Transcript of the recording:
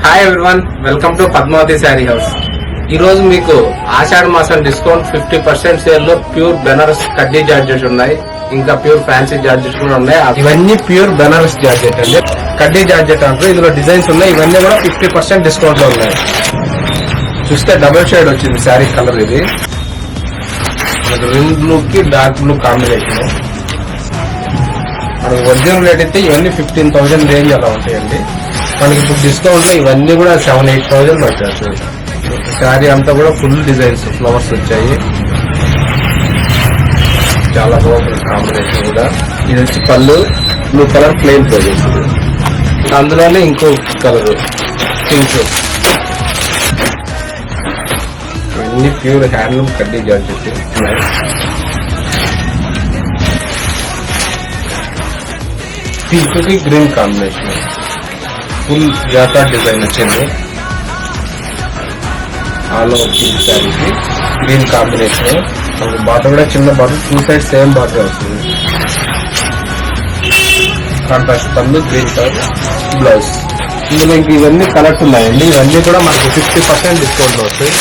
Hi everyone, welcome to Padmavathi sari house. ఈ రోజు మీకు ఆషాఢ మాసం డిస్కౌంట్ 50% సేల్ లో ప్యూర్ బెనారస్ కడ్డీ జార్జెట్ ఉన్నాయి. ఇంకా ప్యూర్ ఫ్యాన్సీ జార్జెట్ కూడా ఉన్నాయి. ఇవన్నీ ప్యూర్ బెనారస్ జార్జెట్ అండి. కడ్డీ జార్జెట్ అంటారు. ఇందులో డిజైన్స్ ఉన్నాయి. ఇవన్నీ కూడా 50% డిస్కౌంట్ లో ఉన్నాయి. చూస్తే డబుల్ షేడ్ వచ్చింది శారీ కలర్. ఇది రింగ్ బ్లూ కి డార్క్ బ్లూ కాంబినేషన్. మనకి ఒరిజినల్ రేట్ అయితే ఇవన్నీ 15,000 రేంజ్ అలా ఉంటాయండి. మనకి ఇప్పుడు డిస్కౌంట్ లో ఇవన్నీ కూడా 7,000-8,000 వచ్చేస్తుంది. శారీ అంతా కూడా ఫుల్ డిజైన్స్, ఫ్లవర్స్ వచ్చాయి. చాలా బాగుంటుంది కాంబినేషన్ కూడా. ఇది వచ్చి పళ్ళు బ్లూ కలర్ ప్లెయిన్ పోజేస్తుంది. అందులోనే ఇంకో కలర్ పింక్. ఇవన్నీ ప్యూర్ హ్యాండ్లూమ్ కడ్డీ జార్జెట్ ఉన్నాయి. పింక్ కి green combination, full jacquard design వచ్చింది. ఆల్ ఓవర్ పింక్ శారీకి గ్రీన్ కాంబినేషన్. బాటర్ కూడా చిన్న బాటర్, 2 సైడ్ సేమ్ బాటర్ వస్తుంది. కాంట్రాస్ట్ పళ్ళు, గ్రీన్ కలర్ బ్లౌజ్. ఇందులో ఇంక ఇవన్నీ కలర్స్ ఉన్నాయండి. ఇవన్నీ కూడా మనకి 50% డిస్కౌంట్ వస్తాయి.